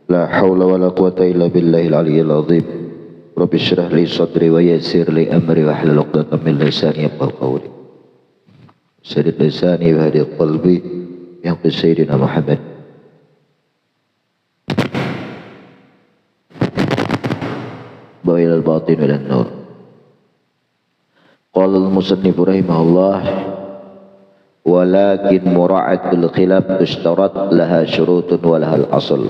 لا حول ولا قوة إلا بالله العلي العظيم. رب اشرح لي صدري ويسر لي أمري واحلل عقدة من لساني يفقهوا قولي. سدد لساني وهدي قلبي بحق سيدنا محمد. وإلى الباطن إلى النور. قال المصنف رحمه الله: ولكن مراعاة الخلاف تشترط لها شروط ولها الأصل.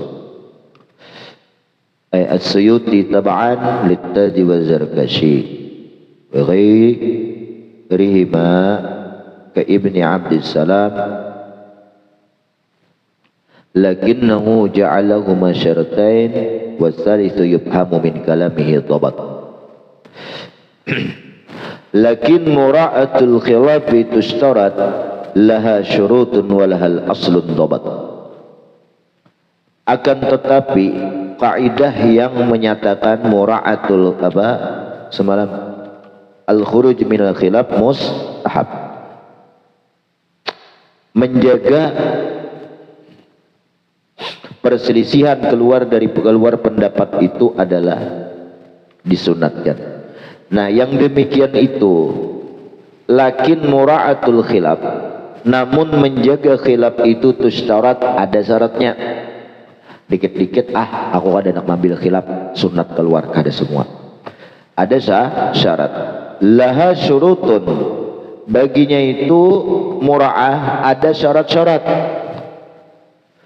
أي السيوطي طبعا للتاج والزركشي وغيرهما كابن عبد السلام، لكنه جعلهما شرطين والثالث يفهم من كلامه ضبط. لكن مراعاة الخلاف تشترط لها شروط ولها الأصل ضبط. Akan tetapi kaidah yang menyatakan mura'atul semalam al-khuruj minal khilaf mustahab, menjaga perselisihan keluar pendapat itu adalah disunatkan. Nah, yang demikian itu lakin mura'atul khilaf, namun menjaga khilaf itu tusyarat, ada syaratnya. Dikit-dikit aku ada nak ambil khilaf, sunat keluar kada semua. Ada syarat. Laha syurutun, baginya itu mura'ah ada syarat-syarat.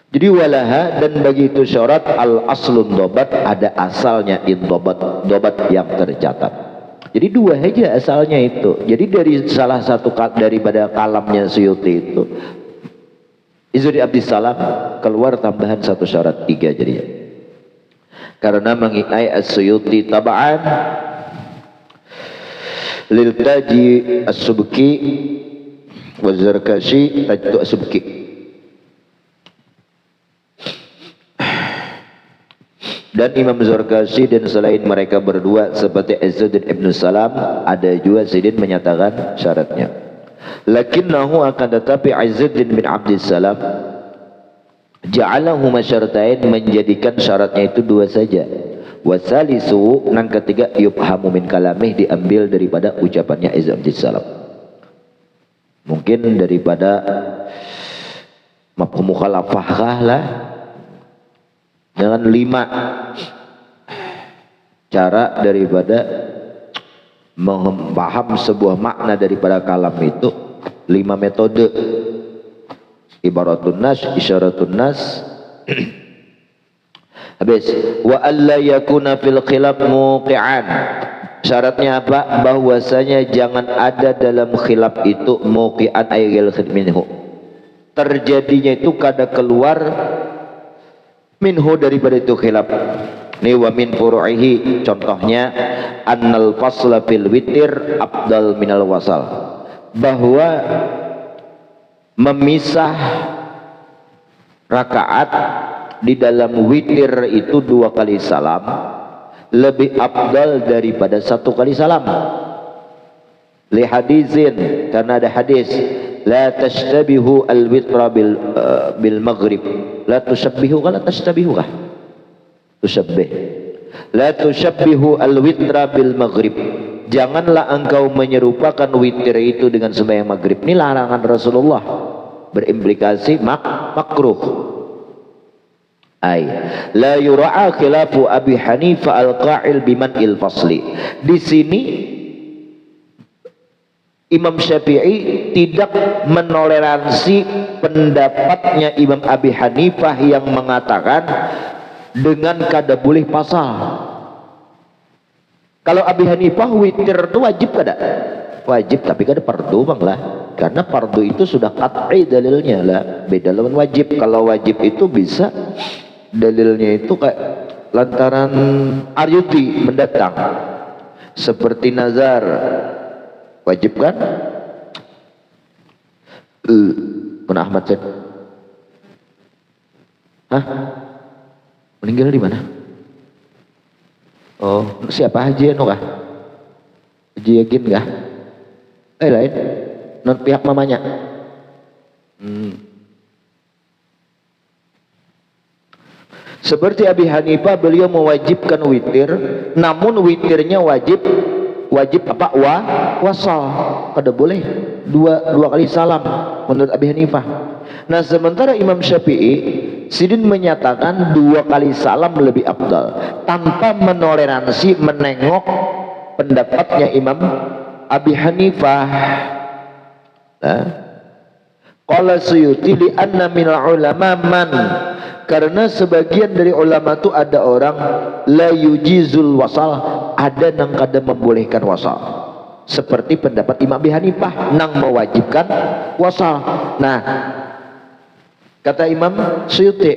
Jadi walaha, dan bagi itu syarat al aslun dobat, ada asalnya dobat yang tercatat. Jadi dua aja asalnya itu. Jadi dari salah satu daripada kalamnya Suyuti itu Izzuddin Abdissalam keluar tambahan satu syarat, 3 jadinya. Karena mengikai as-Suyuti taba'an lil taji as-subki wa zarkashi tajtu as-subki. Dan Imam Zarkashi dan selain mereka berdua seperti Izzuddin Ibn Salam, ada juga Sidin menyatakan syaratnya. Lakinnahu, akan tetapi Izzuddin bin Abdissalam ja'alahu masyaratain, menjadikan syaratnya itu 2 saja. Wasalisu, yang ketiga yufhamu min kalamih, diambil daripada ucapannya Izzuddin bin Abdissalam. Mungkin daripada mafhum mukhalafah lah. Dengan 5 cara daripada memaham sebuah makna daripada kalam itu, 5 metode. Ibaratun nas, isyaratun nas. Habis wa alla yakuna fil khilaf muqi'an. Syaratnya apa? Bahwasanya jangan ada dalam khilaf itu muqi'an ayyil minhu, terjadinya itu kada keluar minhu daripada itu khilaf. Ni wa min furu'ihi, contohnya annal fasla fil witir afdal minal wasal, bahwa memisah rakaat di dalam witir itu 2 kali salam lebih afdal daripada 1 kali salam. Li hadisin, karena ada hadis la tashtabihu al-witra bil maghrib, la tushabbihu la tashtabihu tushabbih, la tushabbihu al-witra bil maghrib, janganlah engkau menyerupakan witir itu dengan sembahyang maghrib. Ini larangan Rasulullah, berimplikasi makruh. Ay la yura'a khilafu Abi Hanifah al-qa'il biman il-fasli. Di sini Imam Syafi'i tidak menoleransi pendapatnya Imam Abi Hanifah yang mengatakan dengan kada boleh pasal. Kalau Abi Hanifah witir itu wajib kada? Wajib, tapi kada fardu bang lah. Karena fardu itu sudah qat'i dalilnya lah. Beda lawan wajib. Kalau wajib itu bisa dalilnya itu kayak lantaran Aryuti mendatang. Seperti nazar. Wajib kan? Mana Ahmad Sen? Hah? Meninggal di mana? Oh, siapa Haji Anu kah? Haji Yakin kah? Lain? Non pihak mamanya. Seperti Abi Hanifah, beliau mewajibkan witir, namun witirnya wajib apa? Wasal. Kada boleh dua kali salam menurut Abi Hanifah. Nah, sementara Imam Syafi'i Sidin menyatakan 2 kali salam lebih afdal, tanpa menoleransi menengok pendapatnya Imam Abi Hanifah. Qala Suyuti li anna minal ulama man, karena sebagian dari ulama itu ada orang la yujizul wasal, ada nang kada membolehkan wasal, seperti pendapat Imam Abi Hanifah nang mewajibkan wasal. Nah, kata Imam Suyuti,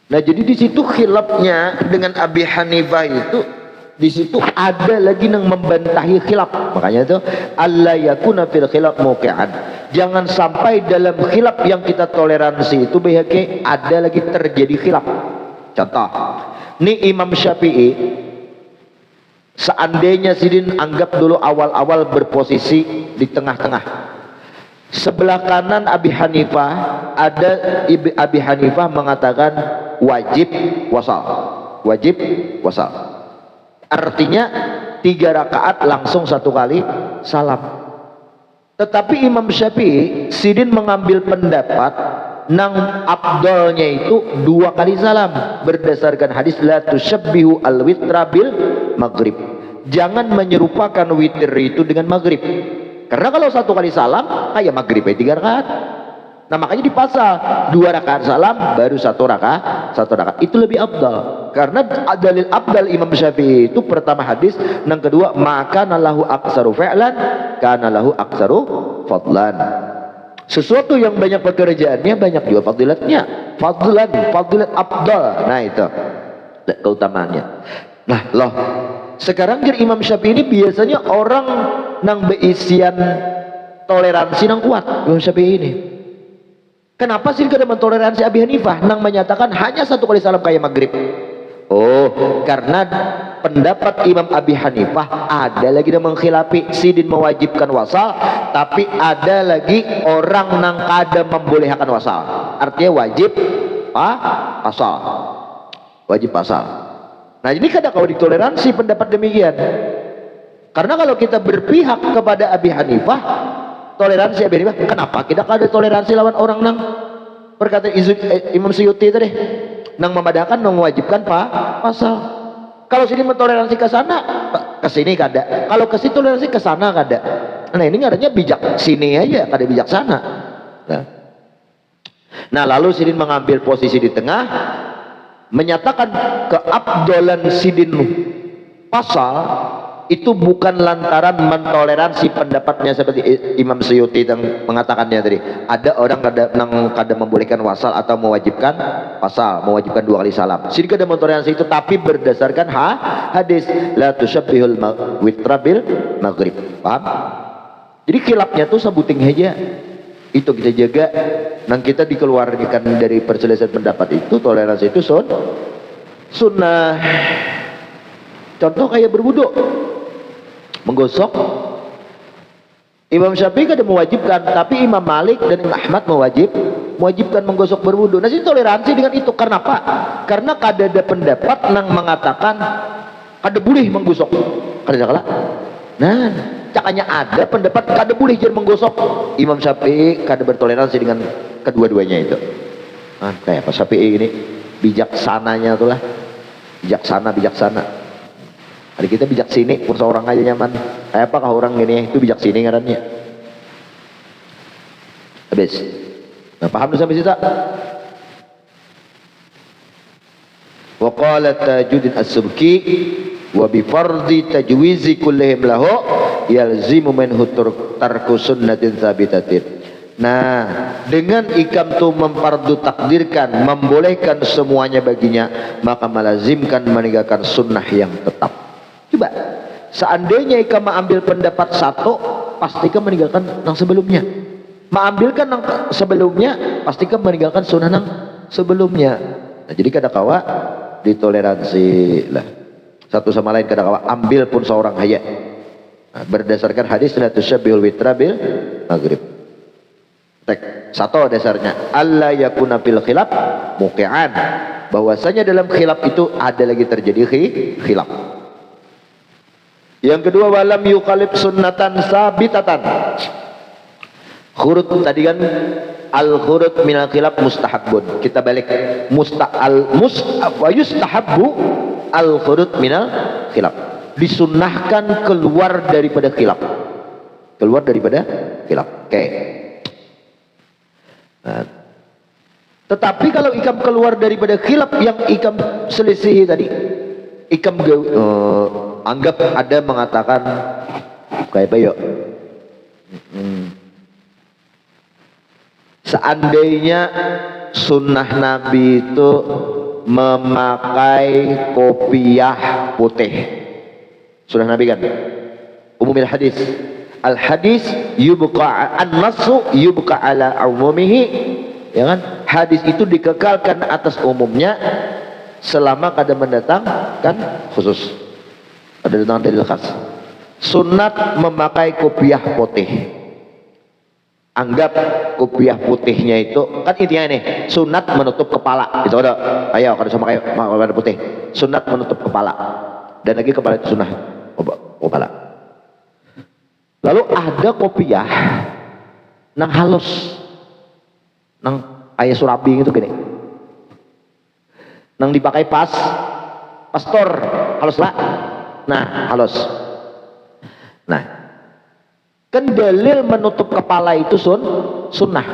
nah jadi di situ khilafnya dengan Abi Hanifah itu, di situ ada lagi yang membantahi khilaf. Makanya itu alla yakuna fil khilaf muqi'an, jangan sampai dalam khilaf yang kita toleransi itu BHK ada lagi terjadi khilaf. Contoh, ini Imam Syafi'i, seandainya Sidin anggap dulu awal-awal berposisi di tengah-tengah, sebelah kanan Abi Hanifah, ada Abi Hanifah mengatakan wajib wasal, wajib wasal, artinya 3 rakaat langsung 1 kali salam. Tetapi Imam Syafi'i Sidin mengambil pendapat nang afdalnya itu 2 kali salam berdasarkan hadis la tusyabbihu al-witra bil maghrib, jangan menyerupakan witir itu dengan maghrib, karena kalau 1 kali salam kayak maghrib 3 rakaat. Nah, makanya dipasal 2 rakaat salam baru 1 rakaat itu lebih afdal, karena dalil afdal Imam Syafi'i itu pertama hadis, yang kedua maka nalahu aksaru fi'lan kana lahu aksaru fadlan, sesuatu yang banyak pekerjaannya banyak juga fadilatnya, fadilat afdal. Nah, itu keutamaannya. Nah, loh, sekarang jadi Imam Syafi'i ini biasanya orang nang beisian toleransi nang kuat. Imam Syafi'i ini kenapa sih kada mentoleransi Abi Hanifah nang menyatakan hanya 1 kali salam kayak maghrib? Oh, karena pendapat Imam Abi Hanifah ada lagi yang mengkhilafi, Sidin mewajibkan wasal, tapi ada lagi orang nang kada membolehkan wasal, artinya wajib pasal, wajib pasal. Nah, ini kada kau ditoleransi pendapat demikian, karena kalau kita berpihak kepada Abi Hanifah, toleransi Abi Hanifah, kenapa kita kada toleransi lawan orang nang perkataan Imam Suyuti tadi nang memadahkan, nang mewajibkan pasal. Kalau sini mentoleransi ke sana, ke sini kada, kalau ke situ toleransi ke sana kada. Nah, ini ngaranya bijak sini aja, kada bijaksana. Nah, lalu Sidin mengambil posisi di tengah, menyatakan keabdolan Sidin pasal itu bukan lantaran mentoleransi pendapatnya seperti Imam Suyuti yang mengatakannya tadi. Ada orang kada membolehkan wasal atau mewajibkan pasal, mewajibkan 2 kali salam. Sidin kada mentoleransi itu, tapi berdasarkan hadis la tusyabbihul witra bil maghrib. Paham? Jadi khilafnya tuh sebuting aja. Itu kita jaga, nang kita dikeluarkan dari perselisihan pendapat itu, toleransi itu sunnah. Contoh kayak berwudu, menggosok, Imam Syafi'i kada mewajibkan, tapi Imam Malik dan Imam Ahmad mewajibkan menggosok berwudu. Nah, sini toleransi dengan itu. Karena apa? Karena kada ada pendapat yang mengatakan kada boleh menggosok, kada kalah. Nah, cakanya ada pendapat kada boleh jangan menggosok. Imam Syafi'i kada bertoleransi dengan kedua-duanya itu. Nah, kayak apa Syafi'i ini bijaksananya itulah, bijaksana. Hari kita bijak sini, pun seorang aja nyaman. Kayak apakah orang ini itu bijak sini ngarannya? Habis. Nah, paham sampai situ? Wa qala Tajuddin As-Subki wa bi fardhi tajwizi kullihim lahu yalzimu minhu tarku sunnatin tsabitatin. Nah, dengan ikam tu memfardu takdirkan, membolehkan semuanya baginya, maka melazimkan meninggalkan sunnah yang tetap. Coba, seandainya ikam mengambil pendapat satu, pastikan meninggalkan yang sebelumnya. Mengambilkan yang sebelumnya, pastikan meninggalkan sunnah yang sebelumnya. Nah, jadi kada kawa ditoleransi lah. Satu sama lain kada kawa ambil pun seorang haya. berdasarkan hadis la tusyabihul witra bil maghrib. Tek satu dasarnya alla yakuna fil khilaf muqi'an, bahwasanya dalam khilaf itu ada lagi terjadi khilaf. Yang kedua walam yuqalib sunnatan sabitatan. Khurut tadi kan al khurut minal khilaf mustahabun, kita balik wa yustahabbu al khurut minal khilaf, disunnahkan keluar daripada khilaf, oke. Nah, tetapi kalau ikam keluar daripada khilaf yang ikam selisihi tadi, ikam anggap ada mengatakan kayak apa yuk, seandainya sunnah Nabi itu memakai kopiah putih, sunnah Nabi kan umumil hadis, al hadis yubqa an-nassu yubqa ala umumihi, ya kan, hadis itu dikekalkan atas umumnya selama kada mendatangkan khusus, ada datang dalil khas. Sunat memakai kopiah putih, anggap kopiah putihnya itu kan intinya nih sunat menutup kepala itu, ada ayo kada sama kayak kopiah putih, sunat menutup kepala, dan lagi kepala itu sunah kepala. Lalu ada kopiah nang halus, nang ayah surabi itu gini, nang dipakai pastor halus lah, nah halus. Nah kan dalil menutup kepala itu sunnah.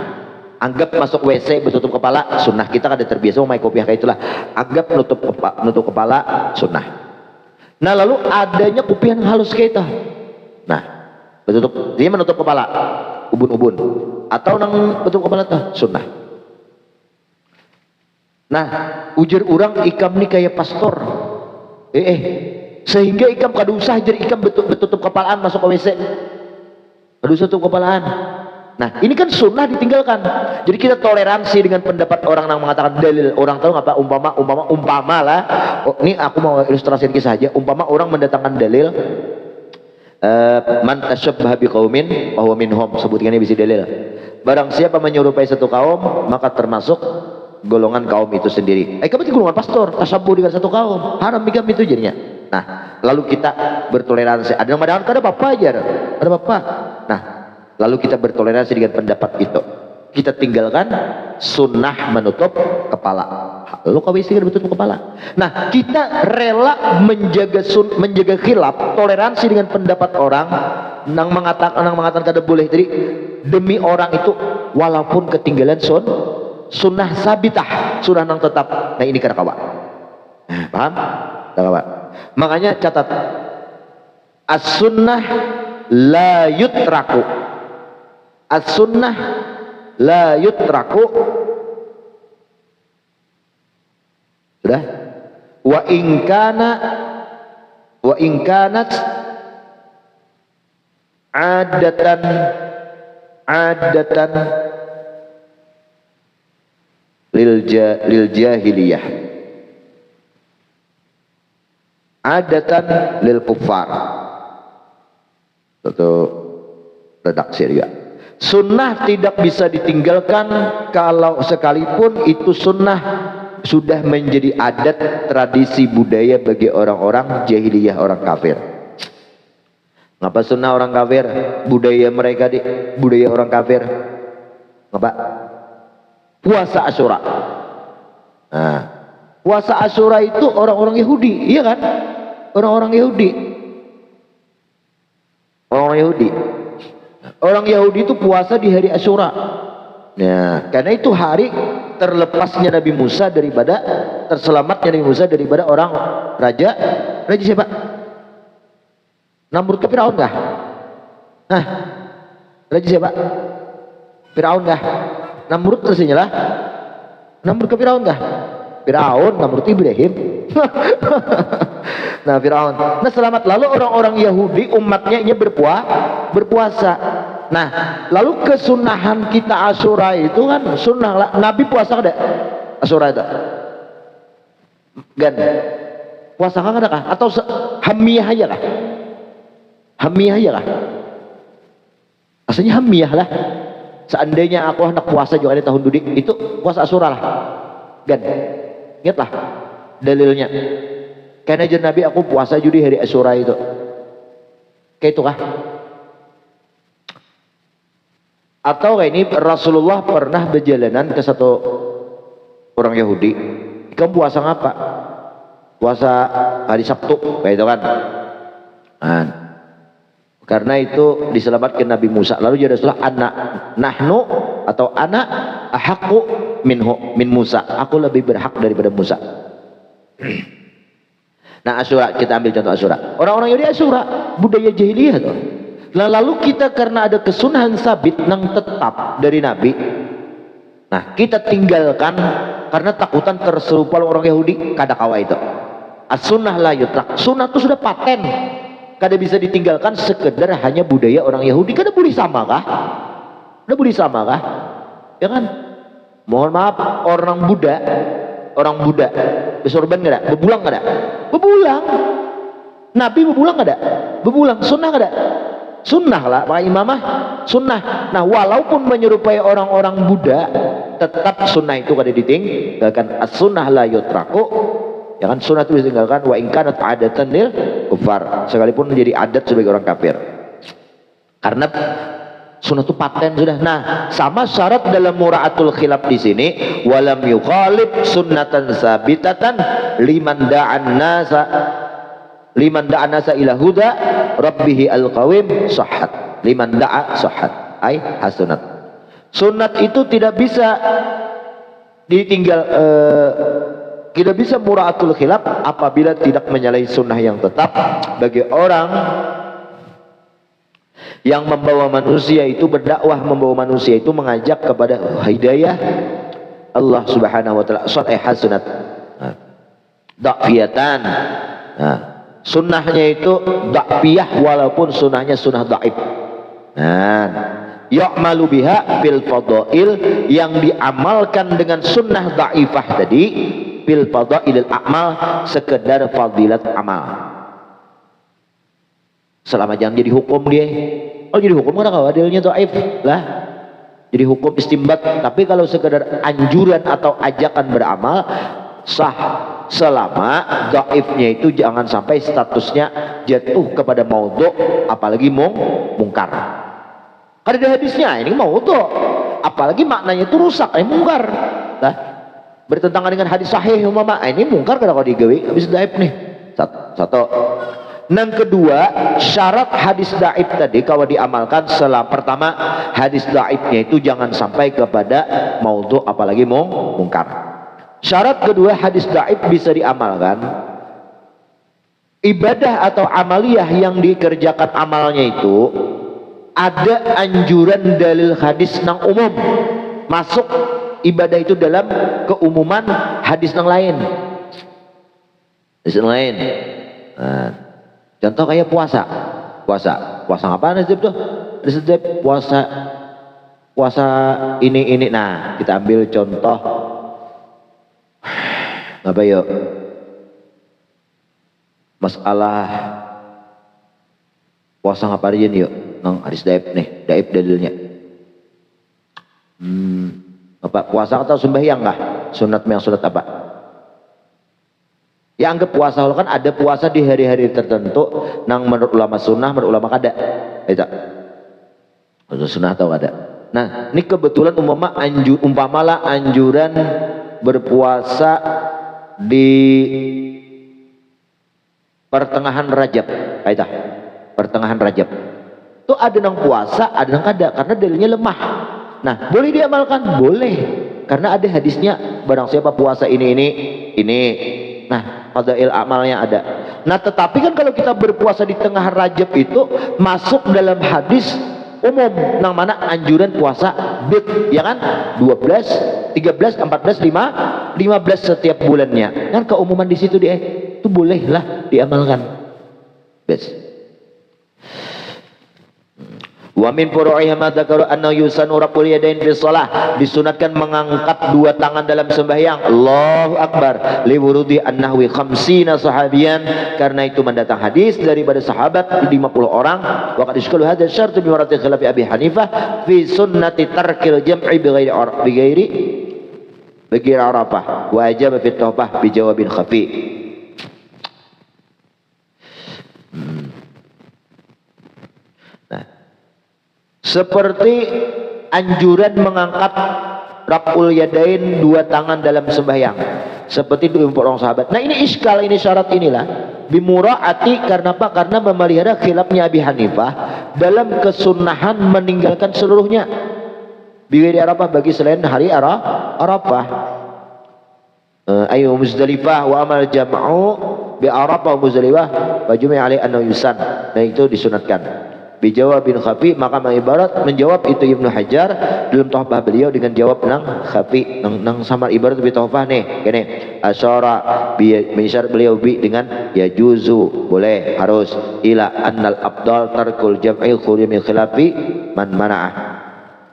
Anggap masuk WC bertutup kepala sunnah, kita kan terbiasa memakai kopiah kayak itulah, anggap menutup kepala sunnah. Nah lalu adanya kopiah yang halus kayak itu, nah bertutup, dia menutup kepala ubun-ubun atau nang betutup kepala tuh sunnah. Nah ujar orang ikam nih kayak pastor sehingga ikam kada usah jadi ikam betutup kepalaan masuk ke WC, kada usah tutup kepalaan. Nah ini kan sunnah ditinggalkan, jadi kita toleransi dengan pendapat orang yang mengatakan dalil. Orang tahu ngapa umpama lah, ini aku mau ilustrasi kisah saja. Umpama orang mendatangkan dalil man tasyabbaha biqaumin fahuwa minhum, sebutkannya bisa dalil, barang siapa menyerupai satu kaum maka termasuk golongan kaum itu sendiri. Kamu golongan pastor tasabbuh dengan satu kaum, haram bigam itu jadinya. Nah lalu kita bertoleransi, ada yang mengatakan kada apa-apa aja, ada apa-apa. Nah lalu kita bertoleransi dengan pendapat itu, kita tinggalkan sunnah menutup kepala, lalu kau isi betutup kepala. Nah kita rela menjaga khilaf, toleransi dengan pendapat orang nang mengatakan kada boleh jadi demi orang itu, walaupun ketinggalan sunnah sabitah, sunnah nang tetap. Nah ini kada kawan, paham? Kada kawan. Makanya catat, as-sunnah la yutraku, as-sunnah la yutraku, sudah, wa in kanat adatan lil jahiliyah, adatan lil kuffar. Itu redaksi juga. Sunnah tidak bisa ditinggalkan kalau sekalipun itu sunnah sudah menjadi adat tradisi budaya bagi orang-orang jahiliyah, orang kafir. Ngapa sunnah orang kafir? Budaya mereka budaya orang kafir. Ngapa? Puasa Asyura. Nah, puasa Asyura itu orang-orang Yahudi, iya kan? Orang-orang Yahudi. Orang Yahudi. Orang Yahudi itu puasa di hari Asyura. Nah, karena itu hari terlepasnya Nabi Musa daripada, terselamatnya Nabi Musa daripada orang raja siapa? Namrud ke Firaun kah? Hah? Raja siapa? Firaun kah? Namrud terusnya lah. Namrud ke Firaun kah? Firaun, Namrud Ibrahim. Nah Firaun. Nah selamat, lalu orang-orang Yahudi umatnya ini berpuasa. Nah lalu kesunahan kita Asyura itu kan sunnah lah. Nabi puasa kada Asyura itu? Gan puasa kan ada kah? Atau hamiyah aja kah? Hamiyah ya lah. Asalnya hamiyah lah. Seandainya aku hendak puasa juga ada tahun dudik, itu puasa Asyura lah. Gan. Ingatlah dalilnya. Karena jen Nabi aku puasa judi hari Asyura itu. Kayak itu kah? Atau kayak ini Rasulullah pernah berjalanan ke satu orang Yahudi. Kamu puasa ngapa? Puasa hari Sabtu, kayak itu kan. Nah, karena itu diselamatkan Nabi Musa. Lalu jadi Rasulullah, anak nahnu atau anak ahakku min Musa. Aku lebih berhak daripada Musa. Nah Asyura, kita ambil contoh Asyura. Orang-orang Yahudi Asyura, budaya jahiliyah tuh. Lalu kita karena ada kesunahan sabit nang tetap dari Nabi. Nah kita tinggalkan karena takutan terserupa orang Yahudi. Kadakawa itu. As-sunnah la yutrak. Sunnah itu sudah paten. Kada bisa ditinggalkan sekedar hanya budaya orang Yahudi. Kada boleh sama kah? Kada boleh sama kah? Ya kan? Mohon maaf, orang Buddha besorban nggak ada? Bebulang nggak ada? Bebulang. Nabi bebulang nggak ada? Bebulang. Sunnah nggak ada? Sunnah lah, Pak Imamah. Sunnah. Nah, walaupun menyerupai orang-orang Buddha, tetap sunnah itu kada ditinggalkan. As-sunnah la yutraku. Ya kan, sunnah itu ditinggalkan. Wa in kanat adatan lil kufar. Sekalipun menjadi adat sebagai orang kafir. Karena sunnah itu paten sudah. Nah, sama syarat dalam mura'atul khilaf di sini, walam yukhalif sunnatan sabitatan liman da'an nasa ila huda rabbihi al-qawim sahhat. Liman da'a sahhat ay hasunat. Sunnat itu tidak bisa ditinggal, tidak bisa mura'atul khilaf apabila tidak menyalahi sunnah yang tetap bagi orang yang membawa manusia itu berdakwah, membawa manusia itu mengajak kepada hidayah Allah Subhanahu wa taala. Sahih hasunat. Da'fiyatan. Nah, sunnahnya itu da'fiyah walaupun sunnahnya sunnah dhaif. Nah, ya'malu biha fil fadail, yang diamalkan dengan sunnah dhaifah tadi fil fadailil a'mal, sekedar fadilat amal. Selama jangan jadi hukum dia. Kalau jadi hukum kan adilnya dhaif lah. Jadi hukum istimbat. Tapi kalau sekedar anjuran atau ajakan beramal sah, selama dhaifnya itu jangan sampai statusnya jatuh kepada maudhu, apalagi mungkar. Karena ada hadisnya ini maudhu, apalagi maknanya itu rusak, ini mungkar. Nah, bertentangan dengan hadis sahih umpama, ini mungkar kalau digawe habis dhaif nih. Satu. Yang kedua, syarat hadis dhaif tadi kalau diamalkan pertama, hadis dhaifnya itu jangan sampai kepada maudhu apalagi mungkar. Syarat kedua, hadis dhaif bisa diamalkan ibadah atau amaliyah yang dikerjakan amalnya itu ada anjuran dalil hadis nang umum, masuk ibadah itu dalam keumuman hadis nang lain. Hadis nang lain. Nah, contoh kayak puasa apa nih tuh? Puasa ini. Nah, kita ambil contoh apa yuk? Masalah puasa apa aja nih yuk? Nang hadis dhaif nih, dhaif dalilnya. Apa puasa atau sembahyang kah? Sunat yang sunat apa? Ya anggap puasa kan ada puasa di hari-hari tertentu nang menurut ulama sunnah, menurut ulama kada. Itu. Menurut sunnah atau kada. Nah, ini kebetulan umpamalah anjuran berpuasa di pertengahan Rajab. Itu. Pertengahan Rajab. Itu ada nang puasa, ada nang kada karena dalilnya lemah. Nah, boleh diamalkan? Boleh. Karena ada hadisnya, barang siapa puasa ini. Nah, fadail amalnya ada. Nah, tetapi kan kalau kita berpuasa di tengah Rajab itu masuk dalam hadis umum yang mana anjuran puasa bid, ya kan? 12, 13, 14, 15 setiap bulannya. Kan keumuman di situ dia. Itu bolehlah diamalkan. Bes. Wa min furu'iha ma dzakara anna yusanu raf'ul yadain fi shalah, disunatkan mengangkat dua tangan dalam sembahyang. Allahu akbar. Li wurudi annahwi khamsina sahabiyan, karena itu mendatang hadis daripada sahabat 50 orang. Wa qad iskalu hadha syartu bi marati khilafi Abi Hanifah fi sunnati tarkil jam'i bighairi Arafah wa ajaba fi tawbah bi jawabin khafi. Seperti anjuran mengangkat raf'ul yadain dua tangan dalam sembahyang, seperti itu orang sahabat. Nah ini iskal, ini syarat inilah bimura'ati, karena apa? Karena memelihara khilafnya Abi Hanifah dalam kesunahan meninggalkan seluruhnya bighairi Arafah, bagi selain hari Arafah. Ayu Muzdalifah wa amal jam'u bi Arafah wa Muzdalifah wa jumi'a alaihi annahu yusan. Nah itu disunatkan. Bijawabin khafi, maka mengibarat menjawab itu Ibnu Hajar dalam Tuhfah beliau dengan jawab nang khafi, nang samar ibarat bi Tuhfah nih kene asyara bi mengisyarat beliau bi dengan ya juzu, boleh, harus, ila annal afdal tarkul jam'i khurimi khilafi man mana'ah,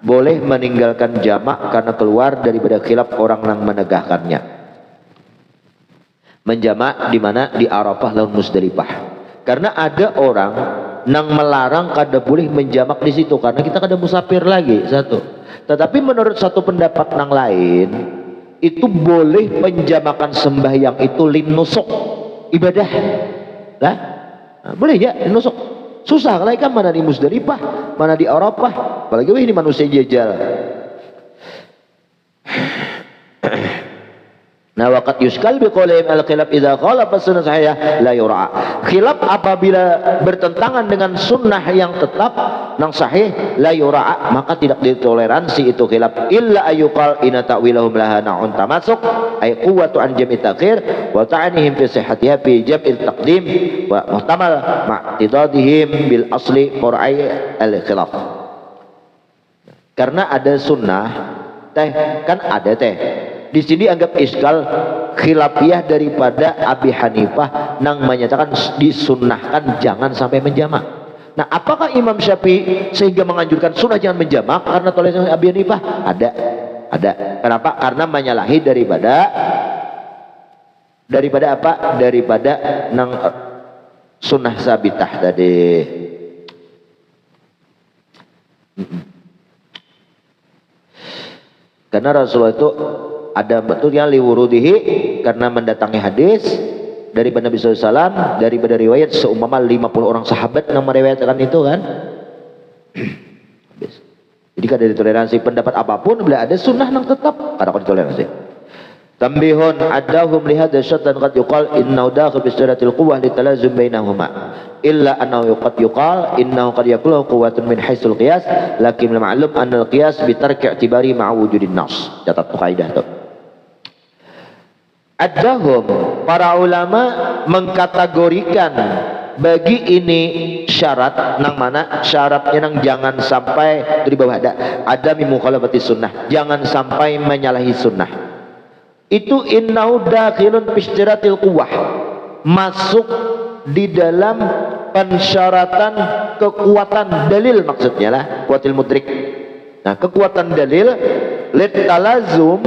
boleh meninggalkan jamak karena keluar daripada khilaf orang yang menegahkannya. Menjamak di mana? Di Arafah lawan Muzdalifah. Karena ada orang nang melarang kada boleh menjamak di situ karena kita kada musafir lagi satu. Tetapi menurut satu pendapat nang lain itu boleh penjamakan sembahyang itu linnusuk, ibadah lah. Nah, boleh ya linnusuk. Susah kalau kan mana di Muzdalifah, mana di Arafah, apalagi ini manusia jajal. Nah waqad yuskal biqaulihim al-khilaf idza khalafa sunnah sahihah la yura. Khilaf apabila bertentangan dengan sunnah yang tetap nang sahih la yura, maka tidak ditoleransi itu khilaf. Illa ayyuqal inna ta'wilahum laha na'un tamasuk ay quwwatu an jam'i ta'khir wa ta'anihim fi sihhatiha fi jam'il taqdim wa muhtamal ma'tidadihim bil asli qur'ai al-khilaf. Karena ada sunnah kan ada di sini anggap iskal khilafiyah daripada Abi Hanifah nang menyatakan disunnahkan jangan sampai menjamak. Nah apakah Imam Syafi'i sehingga menganjurkan sunnah jangan menjamak karena toleransi Abi Hanifah? Ada. Kenapa? Karena menyalahi daripada apa? Daripada nang sunnah sabitah tadi. Karena Rasulullah itu ada betul yang liwurudihi, karena mendatangi hadis daripada Nabi SAW, daripada riwayat seumpama 50 orang sahabat yang meriwayatkan itu kan. Jadi kada ditoleransi pendapat apapun bila ada sunnah yang tetap kada ditoleransi. Tambihun adahum lihadza syatan qad yuqal innahu dakhil bi istiratil quwwah litalazum bainahuma illa annahu qad yuqal innahu qad yakulu quwwatun min haitsul qiyas lakin ma'lum anna al-qiyas bi tarki i'tibari ma'a wujudin nas. Catat kaidah tu. Adahum, para ulama mengkategorikan bagi ini syarat nang mana syaratnya nang jangan sampai di bawah ada mimukhalafati sunnah, jangan sampai menyalahi sunnah. Itu innahu dakhilun fi istiratil quwwah, masuk di dalam pensyaratan kekuatan dalil, maksudnya lah kuatil mudrik. Nah kekuatan dalil lit talazum,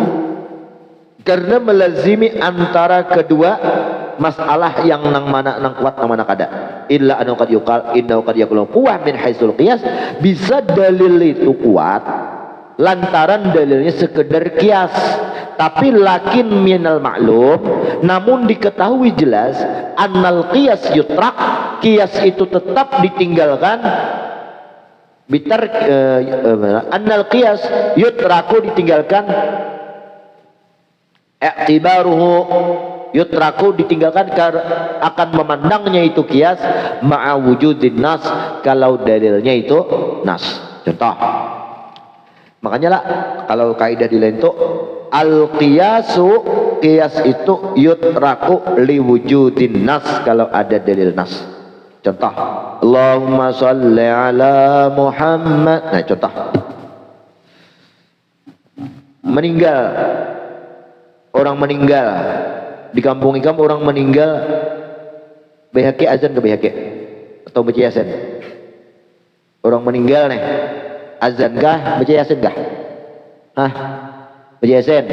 karena melazimi antara kedua masalah yang nang mana nang kuat nang mana kada. Illa anu qad yuqal innahu qad yakunu quwwah min haitsul qiyas, bisa dalil itu kuat lantaran dalilnya sekedar kias, tapi lakin minal ma'lum, namun diketahui jelas annal qiyas yutrak, kias itu tetap ditinggalkan bitar annal qiyas yutraku ditinggalkan, i'tibaruhu yutraku ditinggalkan akan memandangnya itu kias ma'a wujudin nas, kalau dalilnya itu nas. Contoh, makanya lah kalau kaidah di lain itu al qiyasu, qiyas itu yutraku li wujudin nas, kalau ada dalil nas. Contoh, Allahumma sholli ala Muhammad. Nah contoh, orang meninggal di kampung ikam, orang meninggal BHK azan ke BHK atau baca yasin? Orang meninggal nih, azan kah, baca yasin kah? Hah? Baca yasin.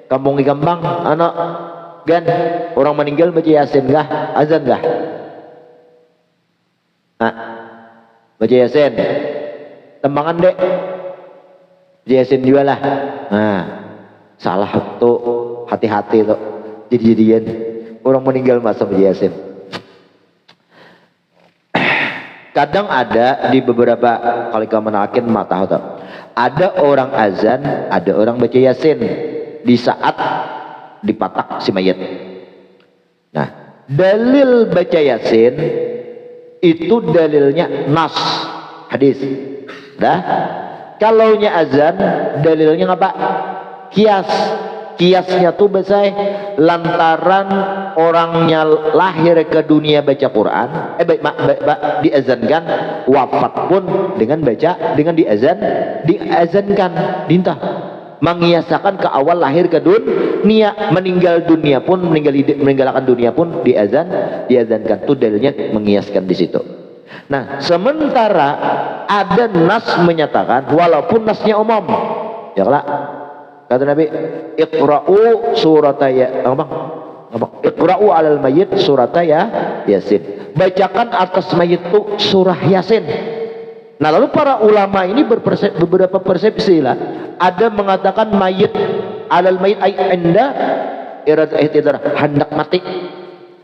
Kampung di Kambang, anak gan orang meninggal baca yasin kah, azan kah? Hah? Baca yasin. Tembangan dek, baca yasin juga lah. Nah, salah tuh, hati-hati tuh. Jadi-jadian orang meninggal masa baca yasin. Kadang ada di beberapa kali kemenakin mata tahu. Ada orang azan, ada orang baca yasin di saat dipatak si mayat. Nah, dalil baca yasin itu dalilnya nas hadis. Dah. Kalaunya azan dalilnya apa? Kias. Kiasnya tuh biasanya lantaran orangnya lahir ke dunia baca Quran, diazankan, wafat pun dengan diazankan, dintah mengiasakan ke awal lahir ke dunia, meninggal dunia pun meninggalkan dunia pun diazankan. Itu dalilnya mengiaskan di situ. Nah, sementara ada nas menyatakan walaupun nasnya umum, ya lah. Kata Nabi, iqra'u surataya iqra'u alal mayyit surataya yasin. Bacakan atas mayit itu surah yasin. Nah, lalu para ulama ini beberapa persepsi lah. Ada mengatakan mayit alal mayyit ay anda hendak mati,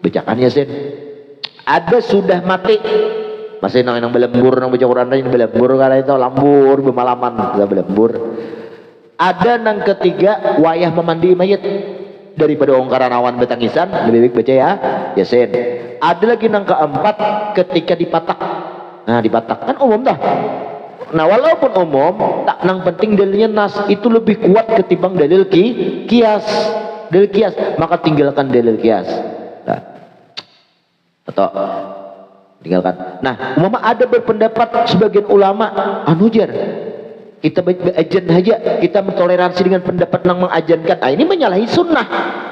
bacakan yasin. Ada sudah mati, masih nang belembur nang baca Quran ini belembur kala itu lambur bemalaman kita belembur. Ada nang ketiga wayah memandi mayit, daripada ongkaran awan betangisan lebih baik baca ya yasin. Ada lagi nang keempat ketika dipatak. Nah, dipatak kan umum dah. Nah, walaupun umum tak nang penting dalilnya nas itu lebih kuat ketimbang dalil kias. Dalil kias maka tinggalkan dalil kias. Nah, atau tinggalkan. Nah, umpama ada berpendapat sebagian ulama anujar kita ajan aja, kita mentoleransi dengan pendapat nang mengajankan. Ah, ini menyalahi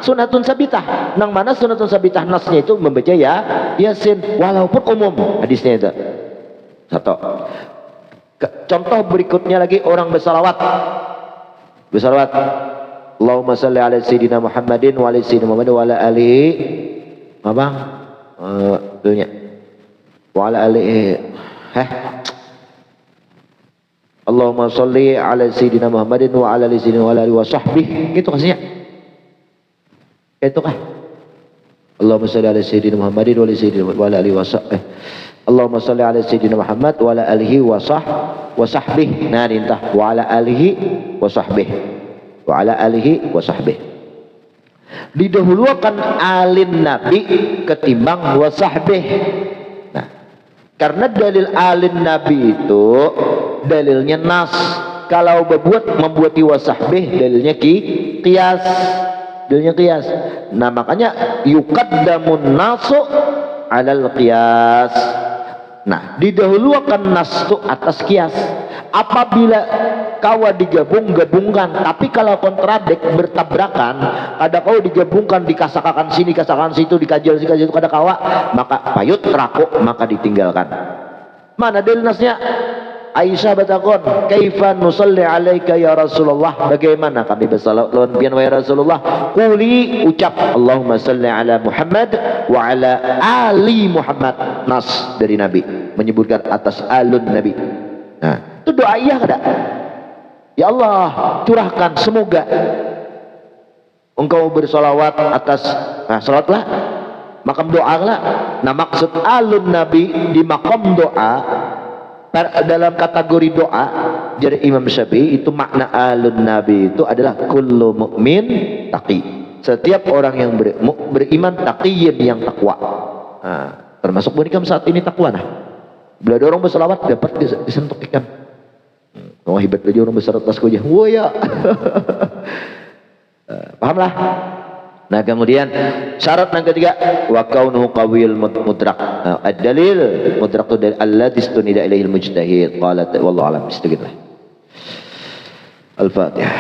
sunnatun sabitah. Nang mana sunnatun sabitah nasnya itu membaca ya yasin walaupun umum hadisnya itu. Satu. Contoh berikutnya lagi orang bersalawat. Allahumma salli ala sayyidina Muhammadin wa ala sayyidina Muhammad wa ala alihi apa? Dunia. Wa ala alihi Allahumma sholli ala sayyidina Muhammadin wa ala sayyidina wa ala alihi wa sahbihi. Gitu kasihnya. Itu kah? Allahumma sholli ala sayyidina Muhammadin wa ala sayyidina wa ala alihi wa sahbihi. Allahumma sholli ala sayyidina Muhammad wa ala alihi wa sahbihi. Nah, intah wa ala alihi wa sahbihi. Wa ala alihi wa sahbihi. Didahulukan alin Nabi ketimbang wa sahbihi. Nah, karena dalil alin Nabi itu dalilnya nas. Kalau membuat wasahbih dalilnya qiyas. Dalilnya qiyas. Nah, makanya yuqaddamun nasu alal qiyas. Nah, didahulukan nas itu atas qiyas. Apabila kawa gabungkan, tapi kalau kontradik bertabrakan, kada kau digabungkan, dikasakakan sini, kasakakan situ, dikajal situ, kada kawa, maka payut rakuk, maka ditinggalkan. Mana dalil nasnya? Aisyah batakon, kaifa nusalli alaika ya Rasulullah? Bagaimana kami bersalawat lawan pian wahai Rasulullah? Quli, ucap Allahumma salli ala Muhammad wa ala ali Muhammad. Nas dari Nabi menyebutkan atas alun Nabi. Nah, itu doa iya kada? Ya Allah, curahkan semoga engkau bersalawat atas, nah salatlah makam doa lah. Nah, maksud alun Nabi di makam doa dalam kategori doa dari Imam Syafi'i itu makna alun Nabi itu adalah kullu mu'min taqi, setiap orang yang beriman taqiyin yang takwa. Nah, termasuk bunikam saat ini takwa. Nah, bila ada orang berselawat dapat disentuh ikan. Oh, hebat aja orang besar atas aja. Wah ya. Pahamlah. Nah, kemudian syarat yang ketiga wa kaunuhu qawiyul mudrak. Ad-dalil mudrak itu dari alladzi istunida ilaihil mujtahid. Qala wallahu alam. Istagfirullah. Al-Fatihah.